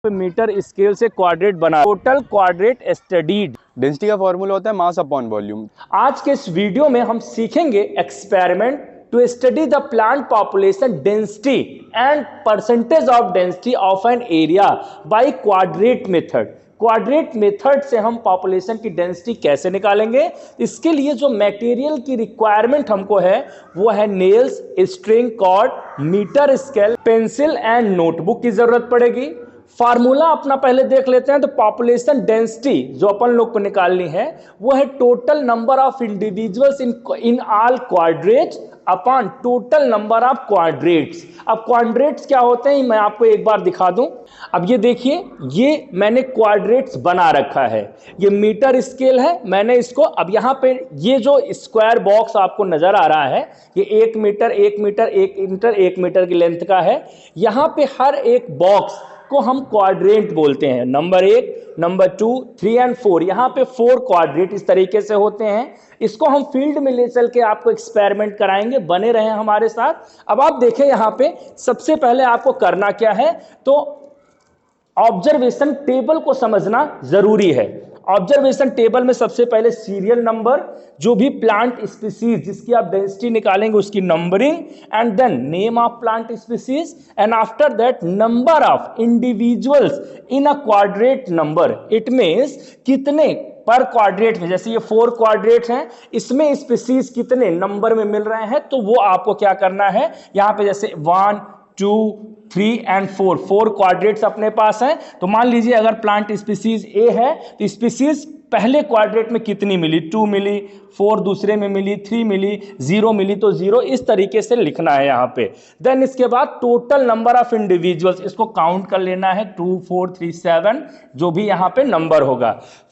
Metre scale से quadrat बना, total quadrat studied. Density का फॉर्मूला होता है मास अपॉन वॉल्यूम। आज के इस वीडियो में हम सीखेंगे experiment to study the plant population density and percentage of density of an area by quadrat method. Quadrat method से हम पॉपुलेशन की डेंसिटी कैसे निकालेंगे, इसके लिए जो मटेरियल की रिक्वायरमेंट हमको है वो है nails, string, cord, metre scale, pencil and notebook की जरूरत पड़ेगी। फार्मूला अपना पहले देख लेते हैं। तो पॉपुलेशन डेंसिटी जो अपन लोग को निकालनी है वो है total number of individuals in all quadrats upon total number of quadrats. अब क्वाड्रेट्स क्या होते हैं मैं आपको एक बार दिखा दूं। अब ये देखिए, ये मैंने क्वाड्रेट्स बना रखा है, ये मीटर स्केल है। मैंने इसको अब यहां पे ये जो स्क्वायर बॉक्स आपको नजर आ रहा है ये 1 मीटर 1 मीटर 1 मीटर 1 मीटर की लेंथ का है। यहां पे हर एक बॉक्स को हम क्वाड्रेंट बोलते हैं। नंबर 1, नंबर 2, 3 एंड 4, यहां पे 4 क्वाड्रेंट इस तरीके से होते हैं। इसको हम फील्ड में ले चल के आपको एक्सपेरिमेंट कराएंगे, बने रहे हमारे साथ। अब आप देखें यहां पे सबसे पहले आपको करना क्या है, तो ऑब्जर्वेशन टेबल को समझना जरूरी है। ऑब्जर्वेशन टेबल में सबसे पहले सीरियल नंबर, जो भी प्लांट स्पीसीज जिसकी आप डेंसिटी निकालेंगे उसकी numbering, and then name of plant species, and after that number of individuals in a quadrat number. It means कितने पर क्वाड्रेट में, जैसे ये 4 क्वाड्रेट हैं, इसमें स्पीसीज कितने नंबर में मिल रहे हैं, तो वो आपको क्या करना है। यहां पे जैसे 1, 2, 3 एंड 4 क्वाड्रेट्स अपने पास हैं। तो मान लीजिए अगर प्लांट स्पीसीज ए है तो स्पीसीज पहले क्वाड्रेट में कितनी मिली, 2 मिली, 4 दूसरे में मिली, 3 मिली, 0 मिली, तो 0 इस तरीके से लिखना है यहां पे। देन इसके बाद टोटल नंबर ऑफ इंडिविजुअल्स, इसको काउंट कर लेना है 2, 4, 3, 7 जो भी यहां पे नंबर होगा।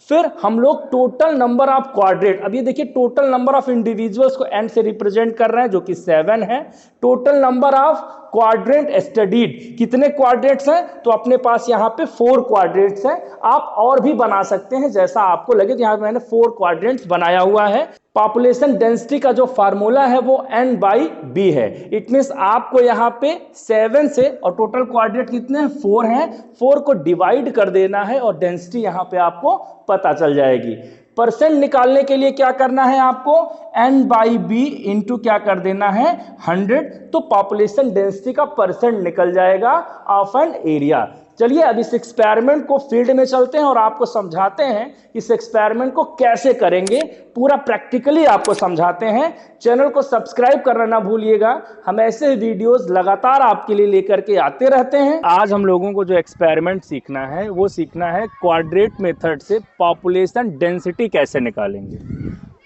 फिर हम लोग टोटल नंबर ऑफ क्वाड्रेट, अब ये देखिए टोटल नंबर ऑफ इंडिविजुअल्स को एन से रिप्रेजेंट कर रहे हैं जो कि 7 है। Total number of quadrant studied, कितने क्वाड्रेंट्स हैं, तो अपने पास यहां पे 4 क्वाड्रेंट्स हैं। आप और भी बना सकते हैं जैसा आपको लगे। तो यहां पे मैंने 4 क्वाड्रेंट्स बनाया हुआ है। पॉपुलेशन डेंसिटी का जो फार्मूला है वो n/b है। इट मींस आपको यहां पे 7 से, और टोटल क्वाड्रेंट कितने हैं, 4 हैं, 4 को डिवाइड कर देना है और डेंसिटी यहां पे आपको पता चल जाएगी। परसेंट निकालने के लिए क्या करना है आपको, n/b इंटू क्या कर देना है 100, तो पॉपुलेशन डेंसिटी का परसेंट निकल जाएगा ऑफ एन एरिया। चलिए अब इस एक्सपेरिमेंट को फील्ड में चलते हैं और आपको समझाते हैं इस एक्सपेरिमेंट को कैसे करेंगे, पूरा प्रैक्टिकली आपको समझाते हैं। चैनल को सब्सक्राइब करना ना भूलिएगा, हम ऐसे वीडियोस लगातार आपके लिए लेकर के आते रहते हैं। आज हम लोगों को जो एक्सपेरिमेंट सीखना है वो सीखना है क्वाड्रेट मेथड से पॉपुलेशन डेंसिटी कैसे निकालेंगे।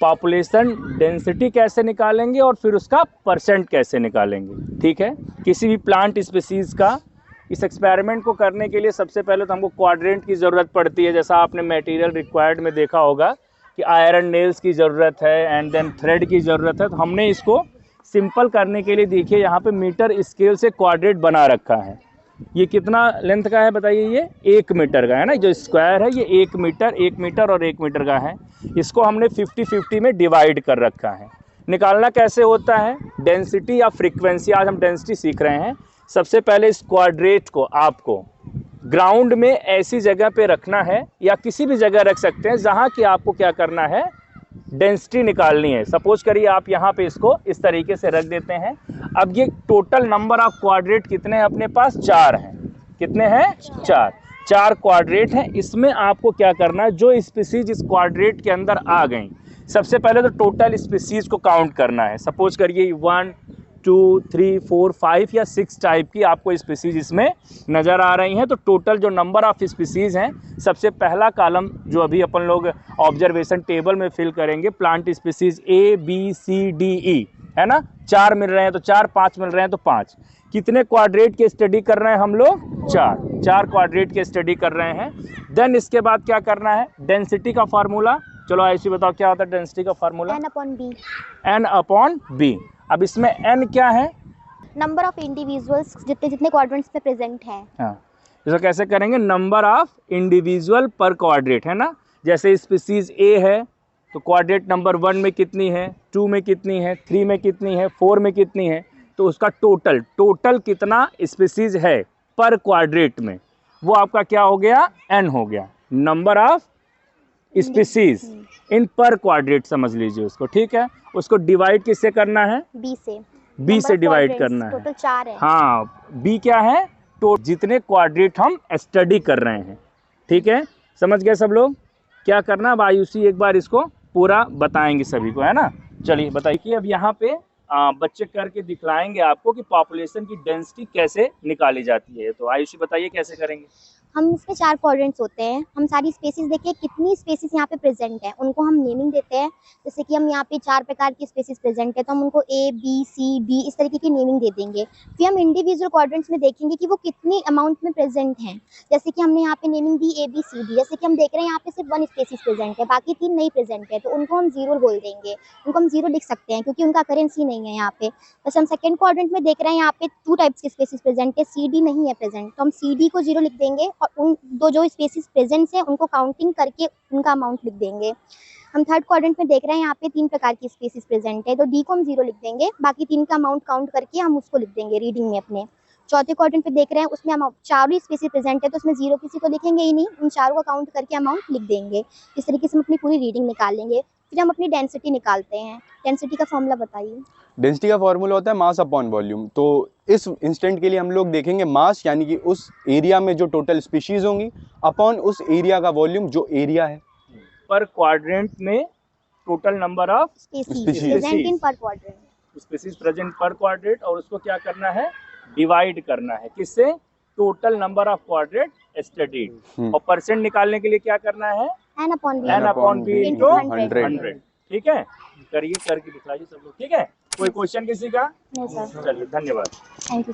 पॉपुलेशन डेंसिटी कैसे निकालेंगे और फिर उसका परसेंट कैसे निकालेंगे। ठीक है, किसी भी प्लांट स्पीसीज का इस एक्सपेरिमेंट को करने के लिए सबसे पहले तो हमको क्वाड्रेंट की ज़रूरत पड़ती है। जैसा आपने मटेरियल रिक्वायर्ड में देखा होगा कि आयरन नेल्स की ज़रूरत है एंड देन थ्रेड की ज़रूरत है। तो हमने इसको सिंपल करने के लिए देखिए यहाँ पे मीटर स्केल से क्वाड्रेट बना रखा है। ये कितना लेंथ का है बताइए, ये 1 मीटर का है ना, जो स्क्वायर है ये 1 मीटर 1 मीटर और 1 मीटर का है। इसको हमने 50-50 में डिवाइड कर रखा है। निकालना कैसे होता है, डेंसिटी या फ्रीक्वेंसी, आज हम डेंसिटी सीख रहे हैं। सबसे पहले इस क्वाड्रेट को आपको ग्राउंड में ऐसी जगह पे रखना है, या किसी भी जगह रख सकते हैं जहां कि आपको क्या करना है, डेंसिटी निकालनी है। सपोज करिए आप यहां पे इसको इस तरीके से रख देते हैं। अब ये टोटल नंबर ऑफ क्वाड्रेट कितने हैं अपने पास, 4 हैं। कितने हैं, 4 क्वाड्रेट हैं। इसमें आपको क्या करना है, जो स्पीसीज इस क्वाड्रेट के अंदर आ गई, सबसे पहले तो टोटल स्पीसीज को काउंट करना है। सपोज करिए 1, 2, 3, 4, 5 या 6 टाइप की आपको स्पीसीज इसमें नज़र आ रही हैं। तो टोटल जो नंबर ऑफ स्पीसीज हैं, सबसे पहला कॉलम जो अभी अपन लोग ऑब्जर्वेशन टेबल में फिल करेंगे, plant species A, B, C, D, E है ना, 4 मिल रहे हैं तो 4, 5 मिल रहे हैं तो 5। कितने क्वाड्रेट के स्टडी कर रहे हैं हम लोग, 4 क्वाड्रेट के स्टडी कर रहे हैं। देन इसके बाद क्या करना है, डेंसिटी का फार्मूला। चलो ऐसे बताओ क्या होता है डेंसिटी का फार्मूला, n/b। अब इसमें n क्या है, नंबर ऑफ इंडिविजुअल्स जितने क्वाड्रेंट्स में प्रेजेंट हैं। हाँ, इसको कैसे करेंगे, नंबर ऑफ इंडिविजुअल पर क्वाड्रेट है ना। जैसे स्पीसीज A है तो क्वाड्रेट नंबर 1 में कितनी है, 2 में कितनी है, 3 में कितनी है, 4 में कितनी है, तो उसका टोटल कितना स्पीसीज है पर क्वाड्रेट में वो आपका क्या हो गया, n हो गया, नंबर ऑफ स्पीसीज इन पर क्वाड्रेट समझ लीजिए उसको, ठीक है। उसको डिवाइड किससे करना है, बी से। बी से डिवाइड करना है। टोटल 4 है। हाँ, बी क्या है, तो जितने क्वाड्रेट हम स्टडी कर रहे हैं, ठीक है। समझ गए सब लोग, क्या करना। अब आयुषी एक बार इसको पूरा बताएंगे सभी को, है ना। चलिए बताइए कि अब यहाँ पे बच्चे करके दिखलाएंगे आपको कि पॉपुलेशन की डेंसिटी कैसे निकाली जाती है। तो आयुषी बताइए कैसे करेंगे। हम इसमें 4 क्वाड्रेंट्स होते हैं। हम सारी स्पेसीज देखिए कितनी स्पेसीज यहाँ पे प्रेजेंट है, उनको हम नेमिंग देते हैं। जैसे कि हम यहाँ पे 4 प्रकार की स्पेसीज प्रेजेंट है, तो हम उनको ए बी सी डी इस तरीके की नेमिंग दे देंगे। फिर हम इंडिविजुअल क्वाड्रेंट्स में देखेंगे कि वो कितनी अमाउंट में प्रेजेंट हैं। जैसे कि हमने यहाँ पे नेमिंग दी ए बी सी डी। जैसे कि हम देख रहे हैं यहाँ पे सिर्फ 1 स्पेसीज प्रेजेंट है, बाकी 3 नहीं प्रेजेंट है, तो उनको हम 0 बोल देंगे। उनको हम 0 लिख सकते हैं क्योंकि उनका करेंसी नहीं है यहाँ पे। वैसे हम सेकंड क्वाड्रेंट में देख रहे हैं यहाँ पे 2 टाइप्स की स्पेसीज प्रेजेंट है, सी डी नहीं है प्रेजेंट, तो हम सी डी को 0 लिख देंगे और उन दो जो स्पेसीज प्रेजेंट है उनको काउंटिंग करके उनका अमाउंट लिख देंगे। हम थर्ड क्वाड्रेंट में देख रहे हैं यहाँ पे 3 प्रकार की स्पेसीज प्रेजेंट है, तो डी को हम 0 लिख देंगे, बाकी 3 का अमाउंट काउंट करके हम उसको लिख देंगे रीडिंग में अपने। चौथे क्वाड्रेंट पे देख रहे हैं उसमें हम 4 ही स्पेसीज प्रेजेंट है, तो उसमें 0 किसी को लिखेंगे ही नहीं, उन 4 को काउंट करके अमाउंट लिख देंगे। इस तरीके से हम अपनी पूरी रीडिंग निकाल लेंगे। फिर हम अपनी डेंसिटी निकालते हैं। डेंसिटी का फॉर्मूला बताइए। डेंसिटी का फॉर्मूला होता है मास अपॉन वॉल्यूम। तो इस इंस्टेंट के लिए हम लोग देखेंगे मास यानी कि उस एरिया में जो टोटल स्पीशीज होंगी अपॉन उस एरिया का वॉल्यूम जो एरिया है। पर क्वाड्रेंट में total number of species Species. Present in per quadrant. Species present per quadrat, और उसको क्या करना है, डिवाइड करना है किससे, total number of quadrat studied. और परसेंट निकालने के लिए क्या करना है, n upon b n upon B into into 100. 100, ठीक है। करिए, करके दिखाइए सब लोग, ठीक है। कोई क्वेश्चन किसी का, नहीं सर, चलिए धन्यवाद। Thank you.